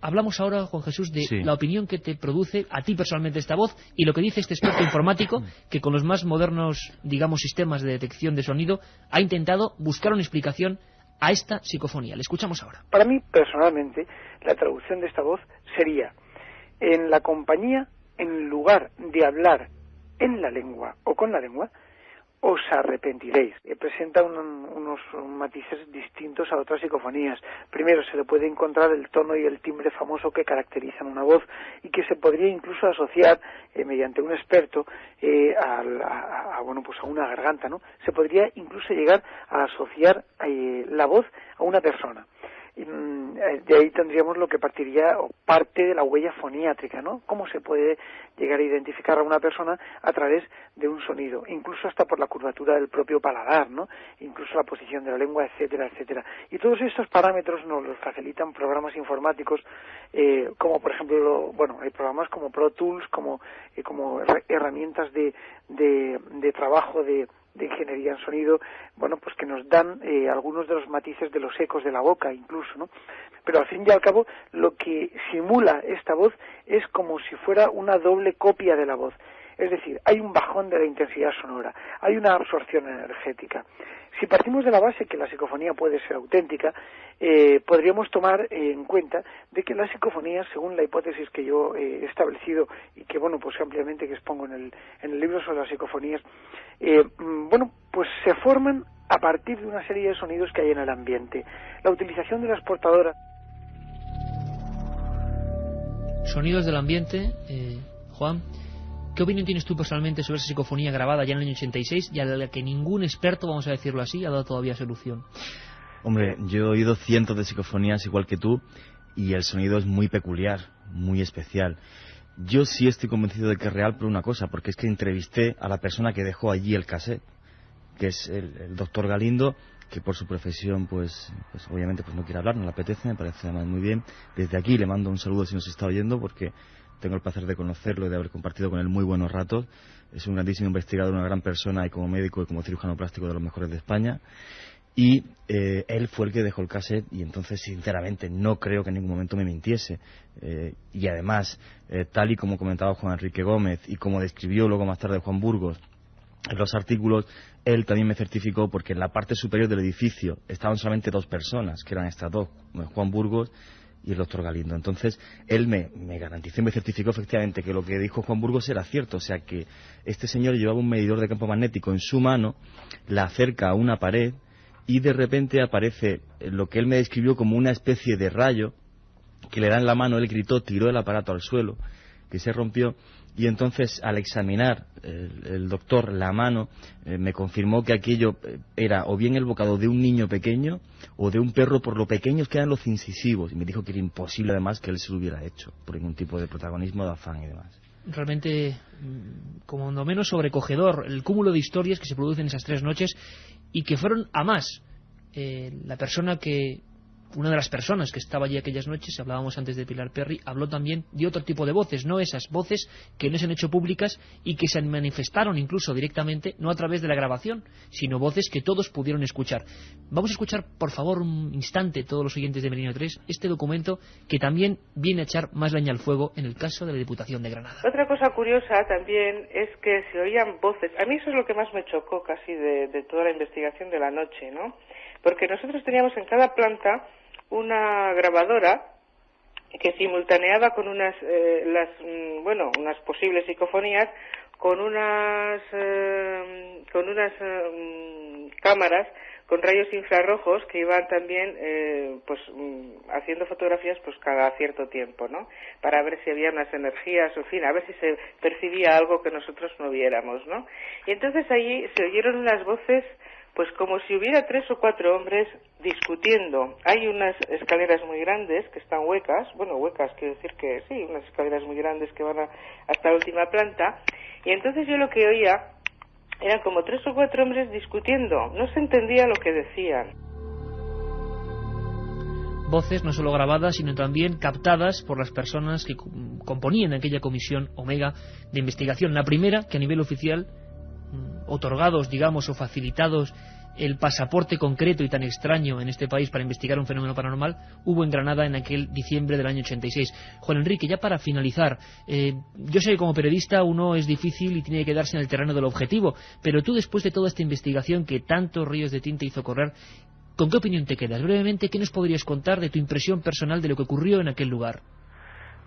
Hablamos ahora, Juan Jesús, de la opinión que te produce a ti personalmente esta voz y lo que dice este experto informático, que con los más modernos, digamos, sistemas de detección de sonido ha intentado buscar una explicación a esta psicofonía. Le escuchamos ahora. Para mí, personalmente, la traducción de esta voz sería: en la compañía, en lugar de hablar en la lengua o con la lengua, os arrepentiréis. Presenta unos matices distintos a otras psicofonías. Primero, se le puede encontrar el tono y el timbre famoso que caracterizan una voz y que se podría incluso asociar mediante un experto a una garganta, ¿no? Se podría incluso llegar a asociar la voz a una persona. De ahí tendríamos lo que partiría o parte de la huella foniátrica, ¿no? Cómo se puede llegar a identificar a una persona a través de un sonido, incluso hasta por la curvatura del propio paladar, ¿no? Incluso la posición de la lengua, etcétera, etcétera. Y todos estos parámetros nos los facilitan programas informáticos, como por ejemplo, hay programas como Pro Tools, como herramientas de trabajo de ingeniería en sonido, pues que nos dan algunos de los matices de los ecos de la boca incluso, ¿no? Pero al fin y al cabo lo que simula esta voz es como si fuera una doble copia de la voz. Es decir, hay un bajón de la intensidad sonora, hay una absorción energética. Si partimos de la base que la psicofonía puede ser auténtica, podríamos tomar en cuenta de que las psicofonías, según la hipótesis que yo he establecido y que, bueno, pues ampliamente que expongo en el libro sobre las psicofonías, pues se forman a partir de una serie de sonidos que hay en el ambiente. La utilización de las portadoras. Sonidos del ambiente, Juan, ¿qué opinión tienes tú personalmente sobre esa psicofonía grabada ya en el año 86 y a la que ningún experto, vamos a decirlo así, ha dado todavía solución? Hombre, yo he oído cientos de psicofonías igual que tú y el sonido es muy peculiar, muy especial. Yo sí estoy convencido de que es real por una cosa, porque es que entrevisté a la persona que dejó allí el cassette, que es el doctor Galindo, que por su profesión pues obviamente pues no quiere hablar, no le apetece, me parece además muy bien. Desde aquí le mando un saludo si nos está oyendo, porque tengo el placer de conocerlo y de haber compartido con él muy buenos ratos. Es un grandísimo investigador, una gran persona, y como médico y como cirujano plástico de los mejores de España. Y él fue el que dejó el cassette, y entonces sinceramente no creo que en ningún momento me mintiese. Y además, tal y como comentaba Juan Enrique Gómez y como describió luego más tarde Juan Burgos en los artículos, él también me certificó, porque en la parte superior del edificio estaban solamente dos personas, que eran estas dos, Juan Burgos y el doctor Galindo. Entonces él me garantizó y me certificó efectivamente que lo que dijo Juan Burgos era cierto, o sea que este señor llevaba un medidor de campo magnético en su mano, la acerca a una pared y de repente aparece lo que él me describió como una especie de rayo que le da en la mano. Él gritó, tiró el aparato al suelo, que se rompió, y entonces al examinar el doctor la mano me confirmó que aquello era o bien el bocado de un niño pequeño o de un perro, por lo pequeños que eran los incisivos, y me dijo que era imposible además que él se lo hubiera hecho por ningún tipo de protagonismo, de afán y demás. Realmente, como no menos sobrecogedor, el cúmulo de historias que se producen esas 3 noches y que fueron a más. Una de las personas que estaba allí aquellas noches, hablábamos antes de Pilar Perry, habló también de otro tipo de voces, no esas voces que no se han hecho públicas y que se manifestaron incluso directamente, no a través de la grabación, sino voces que todos pudieron escuchar. Vamos a escuchar, por favor, un instante, todos los oyentes de Milenio 3, este documento que también viene a echar más leña al fuego en el caso de la Diputación de Granada. Otra cosa curiosa también es que se oían voces. A mí eso es lo que más me chocó casi de toda la investigación de la noche, ¿no? Porque nosotros teníamos en cada planta una grabadora que simultaneaba con unas posibles psicofonías con unas cámaras con rayos infrarrojos que iban también haciendo fotografías pues cada cierto tiempo, ¿no? Para ver si había unas energías, en fin, a ver si se percibía algo que nosotros no viéramos, ¿no? Y entonces allí se oyeron unas voces pues como si hubiera 3 o 4 hombres discutiendo. Hay unas escaleras muy grandes que están huecas, quiero decir que sí, unas escaleras muy grandes que van hasta la última planta, y entonces yo lo que oía eran como 3 o 4 hombres discutiendo, no se entendía lo que decían. Voces no solo grabadas, sino también captadas por las personas que componían aquella comisión Omega de investigación, la primera que a nivel oficial, otorgados, digamos, o facilitados el pasaporte concreto y tan extraño en este país para investigar un fenómeno paranormal, hubo en Granada en aquel diciembre del año 86. Juan Enrique, ya para finalizar, yo sé que como periodista uno es difícil y tiene que quedarse en el terreno del objetivo, pero tú, después de toda esta investigación que tantos ríos de tinta hizo correr, ¿con qué opinión te quedas? Brevemente, ¿qué nos podrías contar de tu impresión personal de lo que ocurrió en aquel lugar?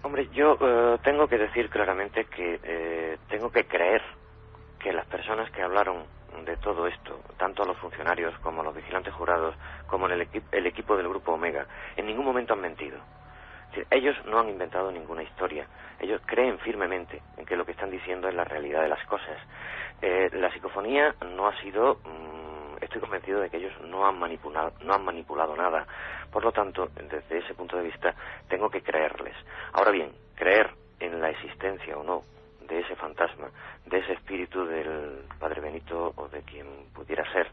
Hombre, yo tengo que decir claramente que tengo que creer que las personas que hablaron de todo esto, tanto a los funcionarios como a los vigilantes jurados, como en el equipo del Grupo Omega, en ningún momento han mentido. Es decir, ellos no han inventado ninguna historia. Ellos creen firmemente en que lo que están diciendo es la realidad de las cosas. La psicofonía no ha sido... estoy convencido de que ellos no han manipulado nada. Por lo tanto, desde ese punto de vista, tengo que creerles. Ahora bien, creer en la existencia o no de ese fantasma, de ese espíritu del Padre Benito o de quien pudiera ser,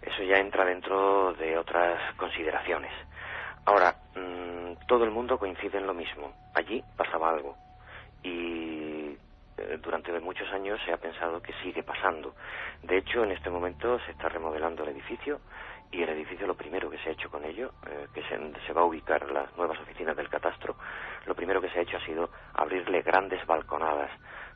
eso ya entra dentro de otras consideraciones. Ahora, todo el mundo coincide en lo mismo. Allí pasaba algo y durante muchos años se ha pensado que sigue pasando. De hecho, en este momento se está remodelando el edificio, y el edificio lo primero que se ha hecho con ello Arroyo, que es donde se va a ubicar las nuevas oficinas del catastro, lo primero que se ha hecho ha sido abrirle grandes balconadas,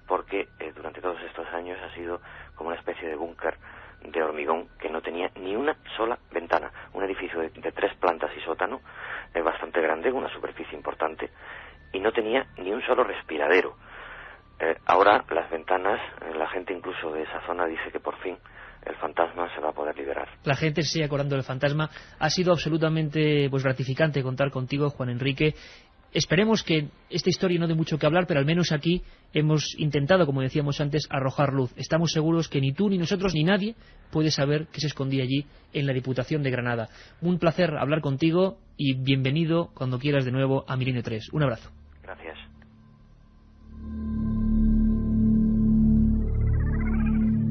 porque durante todos estos años ha sido como una especie de búnker de hormigón que no tenía ni una sola ventana. Un edificio de 3 plantas y sótano, bastante grande, una superficie importante, y no tenía ni un solo respiradero. Ahora las ventanas, la gente incluso de esa zona dice que por fin el fantasma se va a poder liberar. La gente se sigue acordando del fantasma. Ha sido absolutamente gratificante contar contigo, Juan Enrique. Esperemos que esta historia no dé mucho que hablar, pero al menos aquí hemos intentado, como decíamos antes, arrojar luz. Estamos seguros que ni tú, ni nosotros, ni nadie puede saber qué se escondía allí en la Diputación de Granada. Un placer hablar contigo y bienvenido cuando quieras de nuevo a Milenio 3. Un abrazo. Gracias.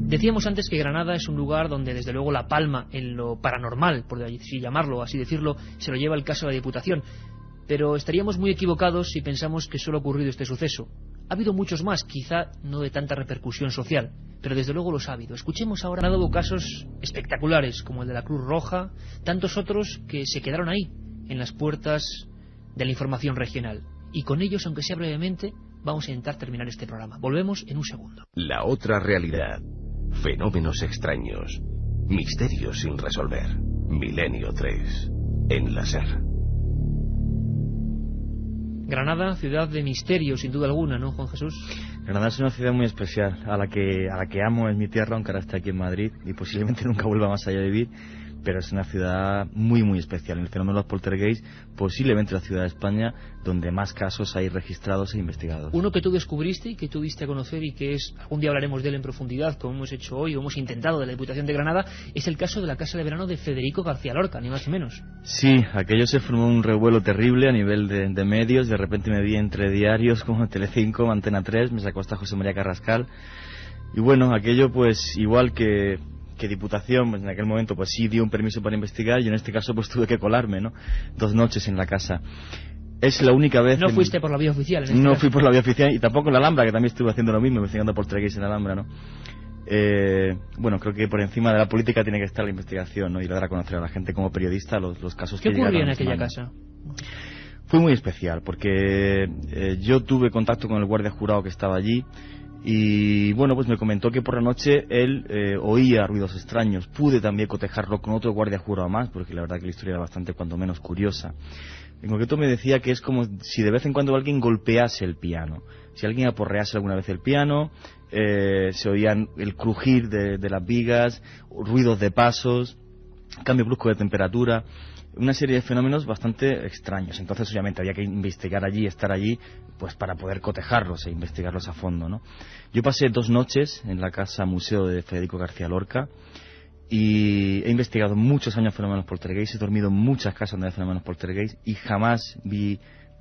Decíamos antes que Granada es un lugar donde desde luego la palma en lo paranormal, por así llamarlo, así decirlo, se lo lleva el caso de la Diputación. Pero estaríamos muy equivocados si pensamos que solo ha ocurrido este suceso. Ha habido muchos más, quizá no de tanta repercusión social, pero desde luego los ha habido. Escuchemos ahora, han dado casos espectaculares, como el de la Cruz Roja, tantos otros que se quedaron ahí, en las puertas de la información regional. Y con ellos, aunque sea brevemente, vamos a intentar terminar este programa. Volvemos en un segundo. La otra realidad. Fenómenos extraños. Misterios sin resolver. Milenio 3. En la SER. Granada, ciudad de misterio, sin duda alguna, ¿no, Juan Jesús? Granada es una ciudad muy especial, a la que amo, es mi tierra, aunque ahora esté aquí en Madrid, y posiblemente nunca vuelva más allá a vivir, pero es una ciudad muy, muy especial. En el fenómeno de los poltergeist, posiblemente la ciudad de España donde más casos hay registrados e investigados. Uno que tú descubriste y que tú diste a conocer y que es, algún día hablaremos de él en profundidad, como hemos hecho hoy, o hemos intentado de la Diputación de Granada, es el caso de la casa de verano de Federico García Lorca, ni más ni menos. Sí, aquello se formó un revuelo terrible a nivel de medios. De repente me vi entre diarios como Telecinco, Antena 3, me sacó hasta José María Carrascal, y bueno, aquello pues igual que Diputación, pues en aquel momento pues sí dio un permiso para investigar, y en este caso pues tuve que colarme, ¿no? 2 noches en la casa. Es la única vez... No fuiste por la vía oficial. No fui por la vía oficial, y tampoco en la Alhambra, que también estuve haciendo lo mismo, investigando poltergeist en la Alhambra, ¿no? Bueno, creo que por encima de la política tiene que estar la investigación, ¿no? Y dar a conocer a la gente como periodista los casos que llegaron. ¿Qué ocurrió en aquella casa? Fue muy especial, porque yo tuve contacto con el guardia jurado que estaba allí, y bueno, pues me comentó que por la noche él oía ruidos extraños. Pude también cotejarlo con otro guardia jurado más, porque la verdad que la historia era bastante cuando menos curiosa. En concreto me decía que es como si de vez en cuando alguien golpease el piano, si alguien aporrease alguna vez el piano, se oían el crujir de las vigas, ruidos de pasos, cambio brusco de temperatura, una serie de fenómenos bastante extraños. Entonces obviamente había que investigar allí, estar allí, pues para poder cotejarlos e investigarlos a fondo, ¿no? Yo pasé 2 noches en la casa museo de Federico García Lorca y he investigado muchos años fenómenos poltergeist, he dormido en muchas casas donde hay fenómenos poltergeist y jamás vi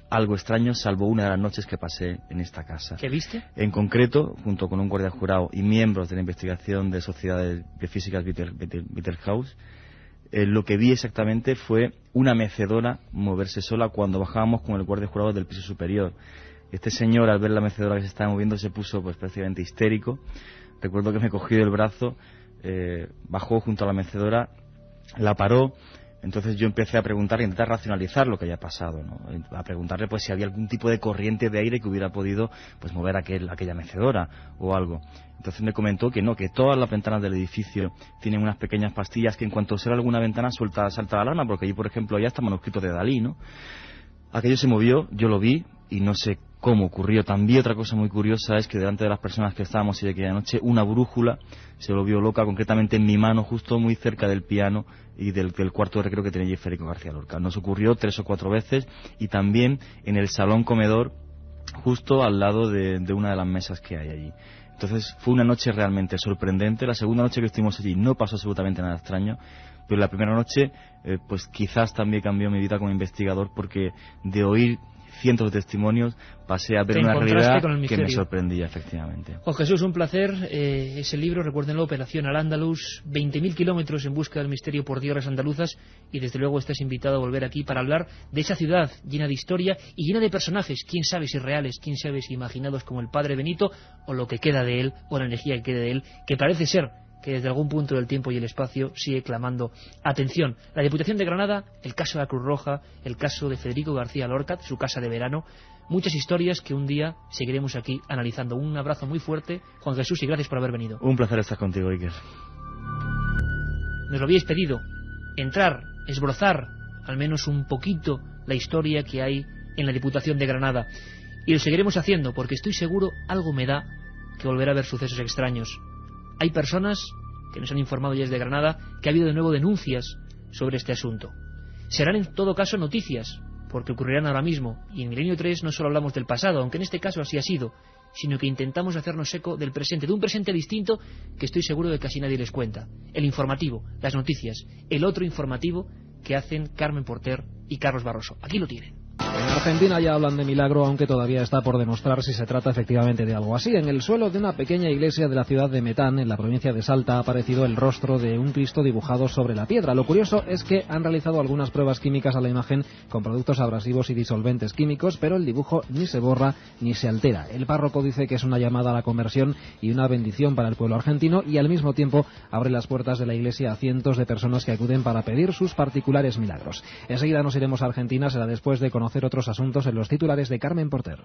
algo extraño, salvo una de las noches que pasé en esta casa. ¿Qué viste? En concreto, junto con un guardia jurado y miembros de la investigación de Sociedades de Físicas Vittelhaus, lo que vi exactamente fue una mecedora moverse sola cuando bajábamos con el guardia jurado del piso superior. Este señor, al ver la mecedora que se estaba moviendo, se puso pues prácticamente histérico. Recuerdo que me cogió del brazo, bajó junto a la mecedora, la paró. Entonces yo empecé a preguntarle, a intentar racionalizar lo que había pasado, ¿no? A preguntarle pues si había algún tipo de corriente de aire que hubiera podido pues mover aquella mecedora o algo. Entonces me comentó que no, que todas las ventanas del edificio tienen unas pequeñas pastillas que en cuanto se alguna ventana salta la alarma, porque allí por ejemplo ya está manuscrito de Dalí, ¿no? Aquello se movió, yo lo vi y no sé cómo ocurrió. También otra cosa muy curiosa es que delante de las personas que estábamos y de aquella noche, una brújula se volvió loca, concretamente en mi mano, justo muy cerca del piano y del cuarto de recreo que tenía Federico García Lorca. Nos ocurrió 3 o 4 veces, y también en el salón comedor, justo al lado de una de las mesas que hay allí. Entonces fue una noche realmente sorprendente. La segunda noche que estuvimos allí no pasó absolutamente nada extraño, pero la primera noche pues quizás también cambió mi vida como investigador, porque de oír cientos de testimonios pasé a ver una realidad que me sorprendía, efectivamente. Juan Jesús, un placer. Ese libro, recuérdenlo, Operación Al-Ándalus, 20.000 kilómetros en busca del misterio por tierras andaluzas, y desde luego estás invitado a volver aquí para hablar de esa ciudad llena de historia y llena de personajes, quién sabe si reales, quién sabe si imaginados, como el padre Benito, o lo que queda de él, o la energía que queda de él, que parece ser que desde algún punto del tiempo y el espacio sigue clamando atención. La Diputación de Granada, el caso de la Cruz Roja, el caso de Federico García Lorca, su casa de verano, muchas historias que un día seguiremos aquí analizando. Un abrazo muy fuerte, Juan Jesús, y gracias por haber venido. Un placer estar contigo, Iker. Nos lo habíais pedido, entrar, esbozar al menos un poquito la historia que hay en la Diputación de Granada. Y lo seguiremos haciendo, porque estoy seguro, algo me da, que volverá a haber sucesos extraños. Hay personas que nos han informado ya desde Granada que ha habido de nuevo denuncias sobre este asunto. Serán en todo caso noticias, porque ocurrirán ahora mismo, y en Milenio 3 no solo hablamos del pasado, aunque en este caso así ha sido, sino que intentamos hacernos eco del presente, de un presente distinto que estoy seguro de que casi nadie les cuenta. El informativo, las noticias, el otro informativo que hacen Carmen Porter y Carlos Barroso. Aquí lo tienen. En Argentina ya hablan de milagro, aunque todavía está por demostrar si se trata efectivamente de algo así. En el suelo de una pequeña iglesia de la ciudad de Metán, en la provincia de Salta, ha aparecido el rostro de un Cristo dibujado sobre la piedra. Lo curioso es que han realizado algunas pruebas químicas a la imagen con productos abrasivos y disolventes químicos, pero el dibujo ni se borra ni se altera. El párroco dice que es una llamada a la conversión y una bendición para el pueblo argentino, y al mismo tiempo abre las puertas de la iglesia a cientos de personas que acuden para pedir sus particulares milagros. Enseguida nos iremos a Argentina, será después de conocer otros asuntos en los titulares de Carmen Porter.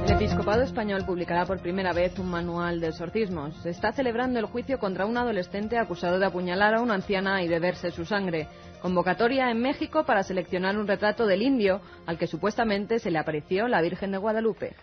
El Episcopado Español publicará por primera vez un manual de exorcismos. Se está celebrando el juicio contra un adolescente acusado de apuñalar a una anciana y beberse su sangre. Convocatoria en México para seleccionar un retrato del indio al que supuestamente se le apareció la Virgen de Guadalupe.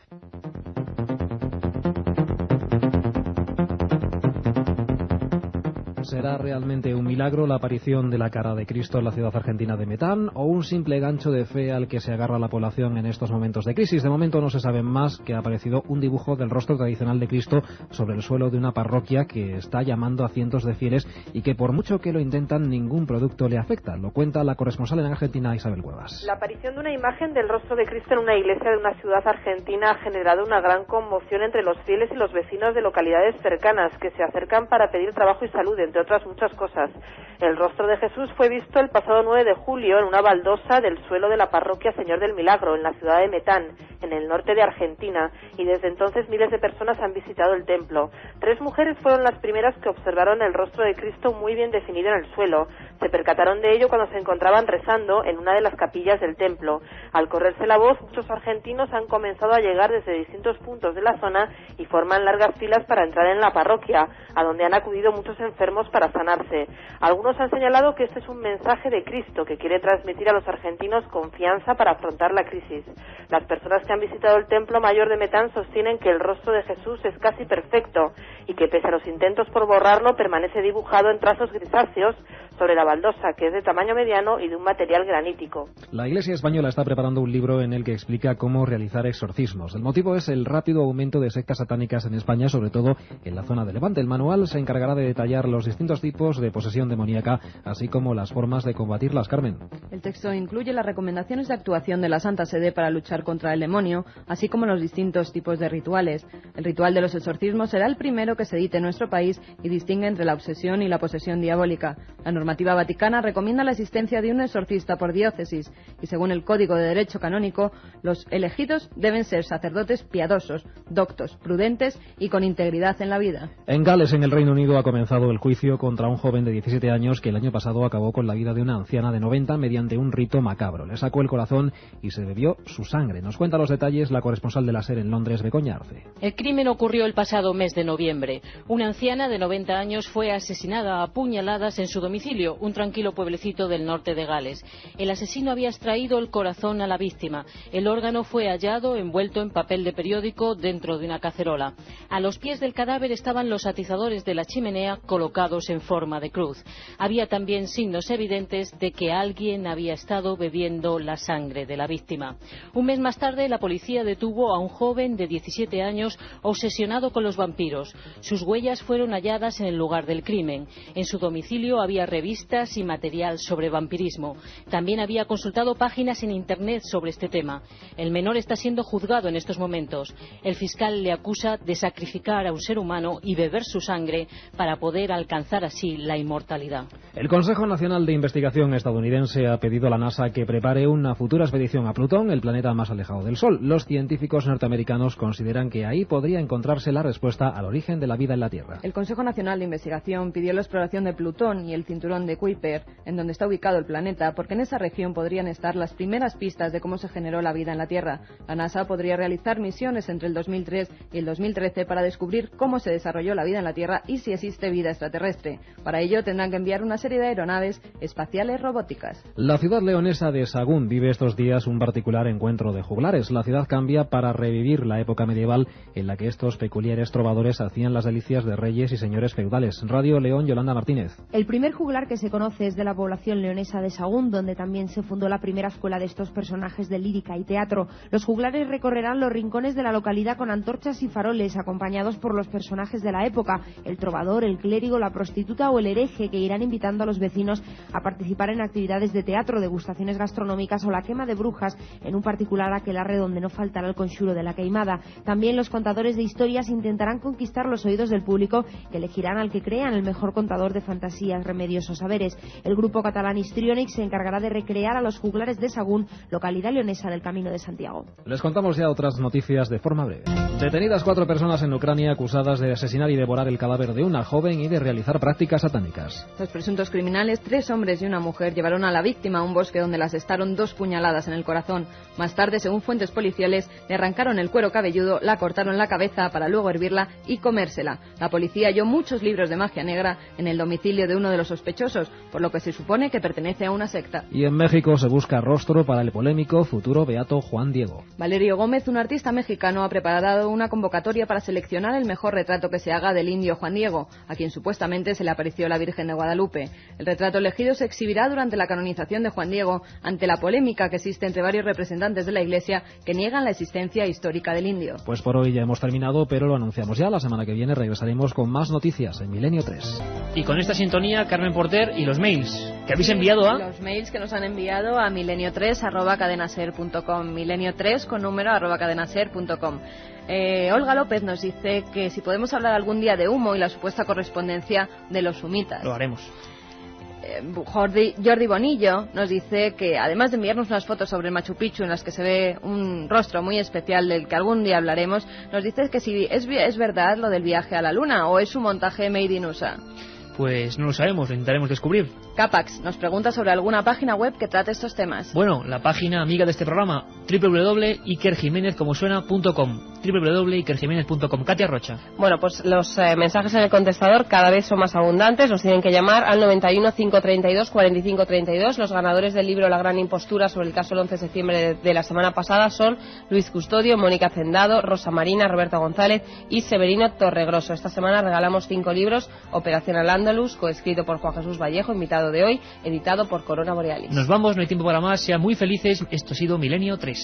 ¿Será realmente un milagro la aparición de la cara de Cristo en la ciudad argentina de Metán, o un simple gancho de fe al que se agarra la población en estos momentos de crisis? De momento no se sabe más que ha aparecido un dibujo del rostro tradicional de Cristo sobre el suelo de una parroquia que está llamando a cientos de fieles y que por mucho que lo intentan ningún producto le afecta. Lo cuenta la corresponsal en Argentina, Isabel Cuevas. La aparición de una imagen del rostro de Cristo en una iglesia de una ciudad argentina ha generado una gran conmoción entre los fieles y los vecinos de localidades cercanas que se acercan para pedir trabajo y salud, entre otras muchas cosas. El rostro de Jesús fue visto el pasado 9 de julio en una baldosa del suelo de la parroquia Señor del Milagro, en la ciudad de Metán, en el norte de Argentina, y desde entonces miles de personas han visitado el templo. 3 mujeres fueron las primeras que observaron el rostro de Cristo muy bien definido en el suelo. Se percataron de ello cuando se encontraban rezando en una de las capillas del templo. Al correrse la voz, muchos argentinos han comenzado a llegar desde distintos puntos de la zona y forman largas filas para entrar en la parroquia, a donde han acudido muchos enfermos para sanarse. Algunos han señalado que este es un mensaje de Cristo que quiere transmitir a los argentinos confianza para afrontar la crisis. Las personas que han visitado el Templo Mayor de Metán sostienen que el rostro de Jesús es casi perfecto y que pese a los intentos por borrarlo permanece dibujado en trazos grisáceos sobre la baldosa, que es de tamaño mediano y de un material granítico. La Iglesia española está preparando un libro en el que explica cómo realizar exorcismos. El motivo es el rápido aumento de sectas satánicas en España, sobre todo en la zona de Levante. El manual se encargará de detallar los distintos tipos de posesión demoníaca, así como las formas de combatirlas, Carmen. El texto incluye las recomendaciones de actuación de la Santa Sede para luchar contra el demonio, así como los distintos tipos de rituales. El ritual de los exorcismos será el primero que se edite en nuestro país y distingue entre la obsesión y la posesión diabólica. La normativa vaticana recomienda la existencia de un exorcista por diócesis y, según el Código de Derecho Canónico, los elegidos deben ser sacerdotes piadosos, doctos, prudentes y con integridad en la vida. En Gales, en el Reino Unido, ha comenzado el juicio contra un joven de 17 años que el año pasado acabó con la vida de una anciana de 90 mediante un rito macabro. Le sacó el corazón y se bebió su sangre. Nos cuenta los detalles la corresponsal de la SER en Londres, Begoña Arce. El crimen ocurrió el pasado mes de noviembre. Una anciana de 90 años fue asesinada a puñaladas en su domicilio, un tranquilo pueblecito del norte de Gales. El asesino había extraído el corazón a la víctima. El órgano fue hallado envuelto en papel de periódico dentro de una cacerola. A los pies del cadáver estaban los atizadores de la chimenea colocados en forma de cruz. Había también signos evidentes de que alguien había estado bebiendo la sangre de la víctima. Un mes más tarde, la policía detuvo a un joven de 17 años obsesionado con los vampiros. Sus huellas fueron halladas en el lugar del crimen. En su domicilio había revistas y material sobre vampirismo. También había consultado páginas en Internet sobre este tema. El menor está siendo juzgado en estos momentos. El fiscal le acusa de sacrificar a un ser humano y beber su sangre para poder alcanzar alcanzar así la inmortalidad. El Consejo Nacional de Investigación estadounidense ha pedido a la NASA que prepare una futura expedición a Plutón, el planeta más alejado del Sol. Los científicos norteamericanos consideran que ahí podría encontrarse la respuesta al origen de la vida en la Tierra. El Consejo Nacional de Investigación pidió la exploración de Plutón y el cinturón de Kuiper, en donde está ubicado el planeta, porque en esa región podrían estar las primeras pistas de cómo se generó la vida en la Tierra. La NASA podría realizar misiones entre el 2003 y el 2013 para descubrir cómo se desarrolló la vida en la Tierra y si existe vida extraterrestre. Para ello tendrán que enviar una serie de aeronaves espaciales robóticas. La ciudad leonesa de Sahagún vive estos días un particular encuentro de juglares. La ciudad cambia para revivir la época medieval en la que estos peculiares trovadores hacían las delicias de reyes y señores feudales. Radio León, Yolanda Martínez. El primer juglar que se conoce es de la población leonesa de Sahagún, donde también se fundó la primera escuela de estos personajes de lírica y teatro. Los juglares recorrerán los rincones de la localidad con antorchas y faroles, acompañados por los personajes de la época, el trovador, el clérigo, la prostituta o el hereje, que irán invitando a los vecinos a participar en actividades de teatro, degustaciones gastronómicas o la quema de brujas en un particular aquelarre donde no faltará el conxuro de la queimada. También los contadores de historias intentarán conquistar los oídos del público, que elegirán al que crean el mejor contador de fantasías, remedios o saberes. El grupo catalán Histrionic se encargará de recrear a los juglares de Sahagún, localidad leonesa del Camino de Santiago. Les contamos ya otras noticias de forma breve. Detenidas 4 personas en Ucrania acusadas de asesinar y devorar el cadáver de una joven y de realizar prácticas satánicas. Los presuntos criminales, 3 hombres y una mujer, llevaron a la víctima a un bosque donde le asestaron 2 puñaladas en el corazón. Más tarde, según fuentes policiales, le arrancaron el cuero cabelludo, la cortaron la cabeza para luego hervirla y comérsela. La policía halló muchos libros de magia negra en el domicilio de uno de los sospechosos, por lo que se supone que pertenece a una secta. Y en México se busca rostro para el polémico futuro beato Juan Diego. Valerio Gómez, un artista mexicano, ha preparado una convocatoria para seleccionar el mejor retrato que se haga del indio Juan Diego, a quien supuestamente se le apareció la Virgen de Guadalupe. El retrato elegido se exhibirá durante la canonización de Juan Diego, ante la polémica que existe entre varios representantes de la Iglesia que niegan la existencia histórica del indio. Pues por hoy ya hemos terminado, pero lo anunciamos ya. La semana que viene regresaremos con más noticias en Milenio 3. Y con esta sintonía, Carmen Porter y los mails que habéis enviado a... Los mails que nos han enviado a milenio3@cadenaser.com, milenio3 con número @cadenaser.com. Olga López nos dice que si podemos hablar algún día de humo y la supuesta correspondencia de los humitas. Lo haremos. Jordi Bonillo nos dice que además de enviarnos unas fotos sobre el Machu Picchu en las que se ve un rostro muy especial del que algún día hablaremos, nos dice que si es verdad lo del viaje a la Luna o es un montaje made in USA. Pues no lo sabemos, lo intentaremos descubrir. Capax nos pregunta sobre alguna página web que trate estos temas. Bueno, la página amiga de este programa, www.ikerjimenez.com, www.ikerjimenez.com. Katia Rocha. Bueno, pues los mensajes en el contestador cada vez son más abundantes. Nos tienen que llamar al 91 532 45 32. Los ganadores del libro La Gran Impostura sobre el caso del 11 de septiembre de la semana pasada son Luis Custodio, Mónica Hacendado, Rosa Marina, Roberto González y Severino Torregroso. Esta semana regalamos 5 libros: Operación Al-Ándalus, coescrito por Juan Jesús Vallejo, invitado de hoy, editado por Corona Borealis. Nos vamos, no hay tiempo para más. Sean muy felices. Esto ha sido Milenio 3.